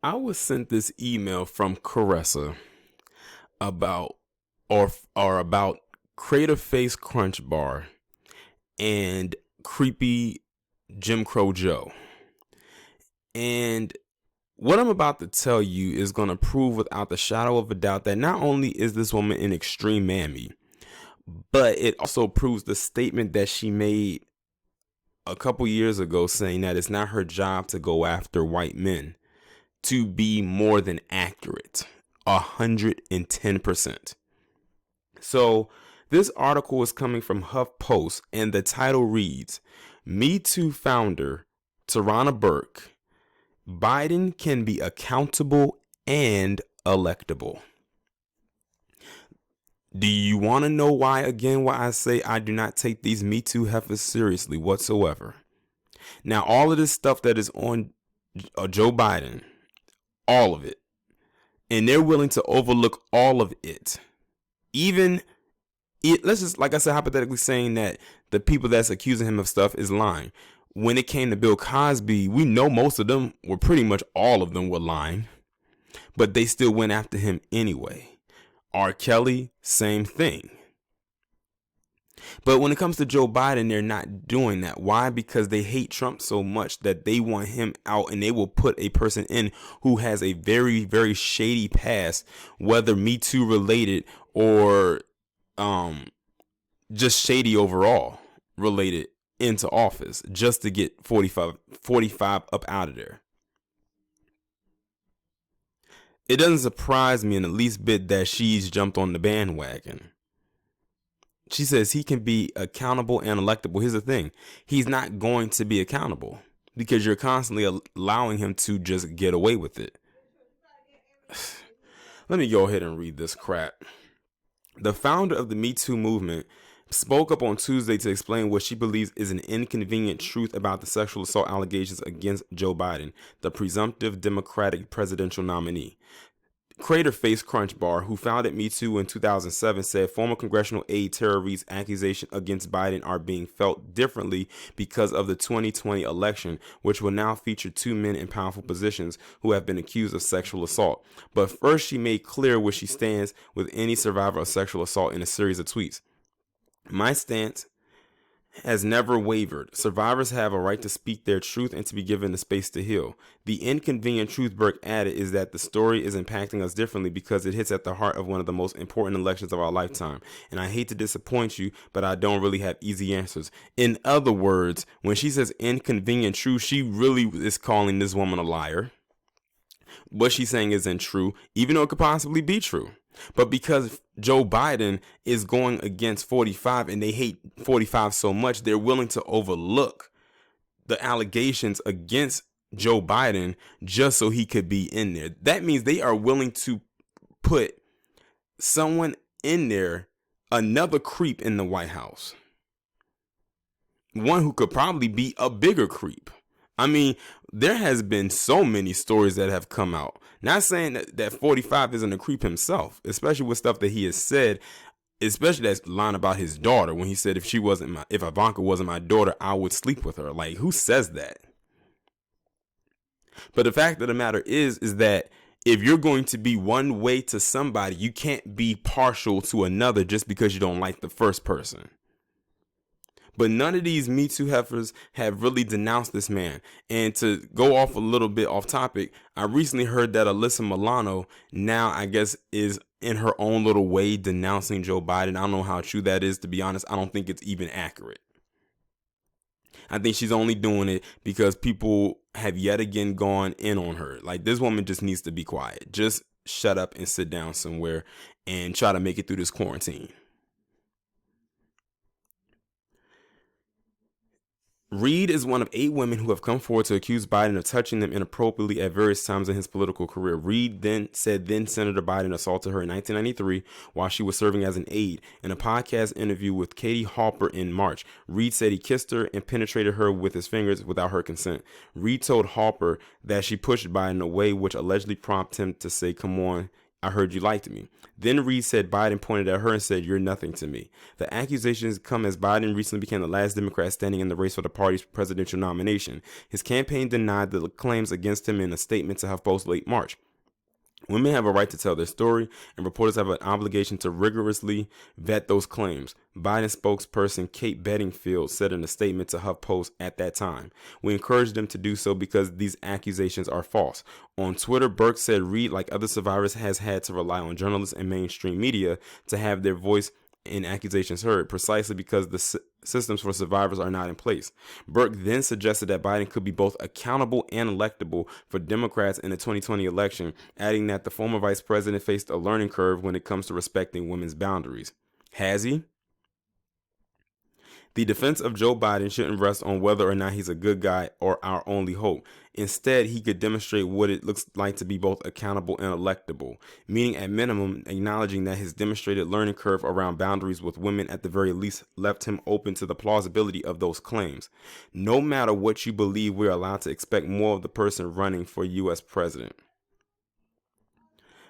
I was sent this email from Caressa about about Craterface Crunchbar and creepy Jim Crow Joe. And what I'm about to tell you is going to prove without the shadow of a doubt that not only is this woman an extreme mammy, but it also proves the statement that she made a couple years ago saying that it's not her job to go after white men to be more than accurate. 110%. So this article is coming from HuffPost and the title reads, Me Too founder Tarana Burke, Biden can be accountable and electable. Do you want to know why I say I do not take these Me Too heifers seriously whatsoever? Now, all of this stuff that is on Joe Biden, all of it, and they're willing to overlook all of it. Even it, let's just, like I said, hypothetically saying that the people that's accusing him of stuff is lying. When it came to Bill Cosby, we know most of them were pretty much all of them were lying, but they still went after him anyway. R. Kelly, same thing. But when it comes to Joe Biden, they're not doing that. Why? Because they hate Trump so much that they want him out, and they will put a person in who has a very, very shady past, whether Me Too related or just shady overall related, into office just to get 45 up out of there. It doesn't surprise me in the least bit that she's jumped on the bandwagon. She says he can be accountable and electable. Here's the thing. He's not going to be accountable because you're constantly allowing him to just get away with it. Let me go ahead and read this crap. The founder of the Me Too movement spoke up on Tuesday to explain what she believes is an inconvenient truth about the sexual assault allegations against Joe Biden, the presumptive Democratic presidential nominee. Craterface Crunchbar, who founded Me Too in 2007, said former congressional aide Tara Reade's accusations against Biden are being felt differently because of the 2020 election, which will now feature two men in powerful positions who have been accused of sexual assault. But first, she made clear where she stands with any survivor of sexual assault in a series of tweets. My stance has never wavered. Survivors have a right to speak their truth and to be given the space to heal. The inconvenient truth, Burke added, is that the story is impacting us differently because it hits at the heart of one of the most important elections of our lifetime. And I hate to disappoint you, but I don't really have easy answers. In other words, when she says inconvenient truth, she really is calling this woman a liar. What she's saying isn't true, even though it could possibly be true. But because Joe Biden is going against 45 and they hate 45 so much, they're willing to overlook the allegations against Joe Biden just so he could be in there. That means they are willing to put someone in there, another creep in the White House. One who could probably be a bigger creep. I mean, there has been so many stories that have come out. Not saying that 45 isn't a creep himself, especially with stuff that he has said, especially that line about his daughter when he said if Ivanka wasn't my daughter, I would sleep with her. Like, who says that? But the fact of the matter is that if you're going to be one way to somebody, you can't be partial to another just because you don't like the first person. But none of these Me Too heifers have really denounced this man. And to go off a little bit off topic, I recently heard that Alyssa Milano now, I guess, is in her own little way denouncing Joe Biden. I don't know how true that is, to be honest. I don't think it's even accurate. I think she's only doing it because people have yet again gone in on her. Like, this woman just needs to be quiet. Just shut up and sit down somewhere and try to make it through this quarantine. Reed is one of 8 women who have come forward to accuse Biden of touching them inappropriately at various times in his political career. Reed then said Senator Biden assaulted her in 1993 while she was serving as an aide. In a podcast interview with Katie Halper in March, Reed said he kissed her and penetrated her with his fingers without her consent. Reed told Halper that she pushed Biden away, which allegedly prompted him to say, "Come on, I heard you liked me. Then Reed said Biden pointed at her and said, you're nothing to me. The accusations come as Biden recently became the last Democrat standing in the race for the party's presidential nomination. His campaign denied the claims against him in a statement to HuffPost late March. Women have a right to tell their story, and reporters have an obligation to rigorously vet those claims, Biden spokesperson Kate Bedingfield said in a statement to HuffPost at that time. We encourage them to do so because these accusations are false. On Twitter, Burke said Reed, like other survivors, has had to rely on journalists and mainstream media to have their voice in accusations heard, precisely because the systems for survivors are not in place. Burke then suggested that Biden could be both accountable and electable for Democrats in the 2020 election, adding that the former vice president faced a learning curve when it comes to respecting women's boundaries. Has he? The defense of Joe Biden shouldn't rest on whether or not he's a good guy or our only hope. Instead, he could demonstrate what it looks like to be both accountable and electable, meaning at minimum acknowledging that his demonstrated learning curve around boundaries with women at the very least left him open to the plausibility of those claims. No matter what you believe, we're allowed to expect more of the person running for U.S. president.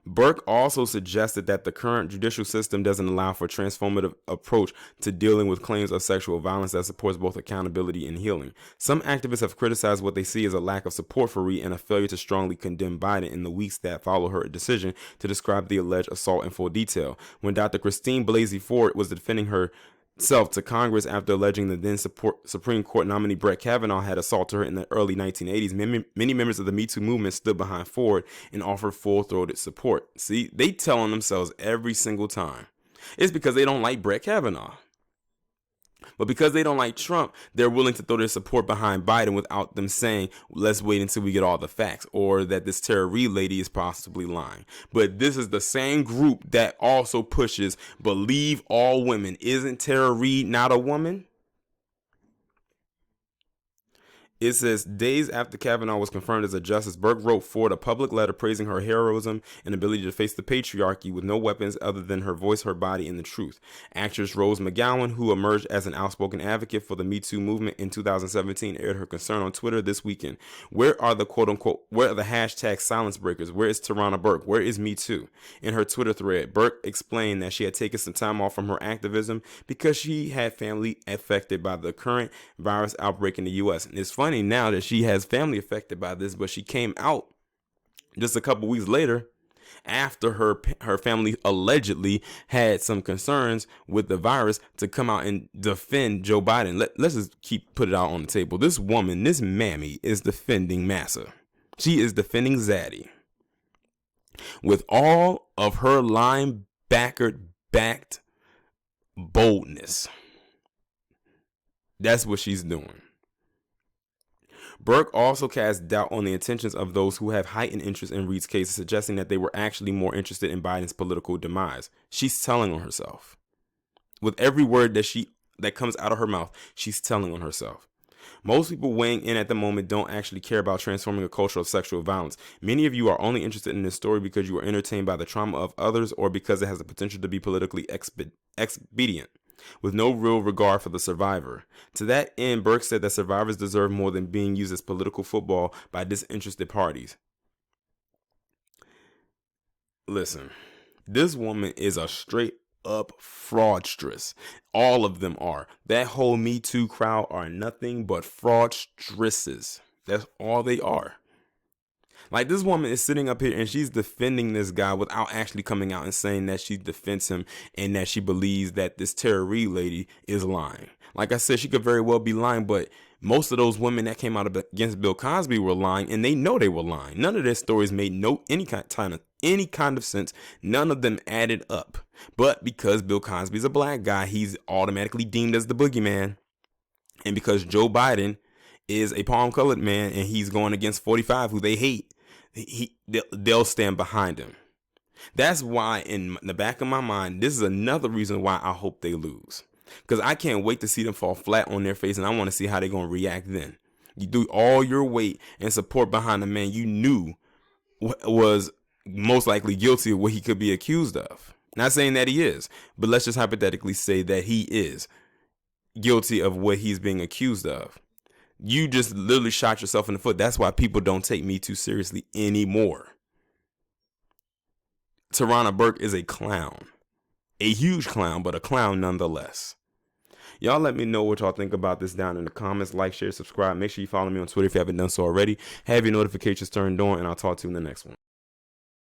Burke also suggested that the current judicial system doesn't allow for a transformative approach to dealing with claims of sexual violence that supports both accountability and healing. Some activists have criticized what they see as a lack of support for Reed and a failure to strongly condemn Biden in the weeks that follow her decision to describe the alleged assault in full detail. When Dr. Christine Blasey Ford was defending herself to Congress after alleging the then Supreme Court nominee Brett Kavanaugh had assaulted her in the early 1980s, many members of the Me Too movement stood behind Ford and offered full-throated support. See, they tell on themselves every single time. It's because they don't like Brett Kavanaugh. But because they don't like Trump, they're willing to throw their support behind Biden without them saying, let's wait until we get all the facts, or that this Tara Reid lady is possibly lying. But this is the same group that also pushes believe all women. Isn't Tara Reid not a woman? It says, days after Kavanaugh was confirmed as a justice, Burke wrote Ford a public letter praising her heroism and ability to face the patriarchy with no weapons other than her voice, her body, and the truth. Actress Rose McGowan, who emerged as an outspoken advocate for the Me Too movement in 2017, aired her concern on Twitter this weekend. Where are the quote-unquote, where are the hashtag silence breakers? Where is Tarana Burke? Where is Me Too? In her Twitter thread, Burke explained that she had taken some time off from her activism because she had family affected by the current virus outbreak in the U.S. And it's funny now that she has family affected by this, but she came out just a couple weeks later after her family allegedly had some concerns with the virus to come out and defend Joe Biden. Let's just put it out on the table. This woman, this mammy, is defending Massa. She is defending Zaddy with all of her linebacker-backed boldness. That's what she's doing. Burke also cast doubt on the intentions of those who have heightened interest in Reed's case, suggesting that they were actually more interested in Biden's political demise. She's telling on herself. With every word that comes out of her mouth, she's telling on herself. Most people weighing in at the moment don't actually care about transforming a culture of sexual violence. Many of you are only interested in this story because you are entertained by the trauma of others or because it has the potential to be politically expedient, with no real regard for the survivor. To that end, Burke said that survivors deserve more than being used as political football by disinterested parties. Listen, this woman is a straight up fraudstress. All of them are. That whole Me Too crowd are nothing but fraudstresses. That's all they are. Like, this woman is sitting up here and she's defending this guy without actually coming out and saying that she defends him and that she believes that this Tara Reid lady is lying. Like I said, she could very well be lying, but most of those women that came out against Bill Cosby were lying, and they know they were lying. None of their stories made any kind of sense. None of them added up. But because Bill Cosby's a black guy, he's automatically deemed as the boogeyman. And because Joe Biden is a palm-colored man and he's going against 45, who they hate, they'll stand behind him. That's why, in the back of my mind, this is another reason why I hope they lose. Because I can't wait to see them fall flat on their face, and I want to see how they're going to react then. You do all your weight and support behind a man you knew was most likely guilty of what he could be accused of. Not saying that he is, but let's just hypothetically say that he is guilty of what he's being accused of. You just literally shot yourself in the foot. That's why people don't take Me Too seriously anymore. Tarana Burke is a clown. A huge clown, but a clown nonetheless. Y'all let me know what y'all think about this down in the comments. Like, share, subscribe. Make sure you follow me on Twitter if you haven't done so already. Have your notifications turned on, and I'll talk to you in the next one.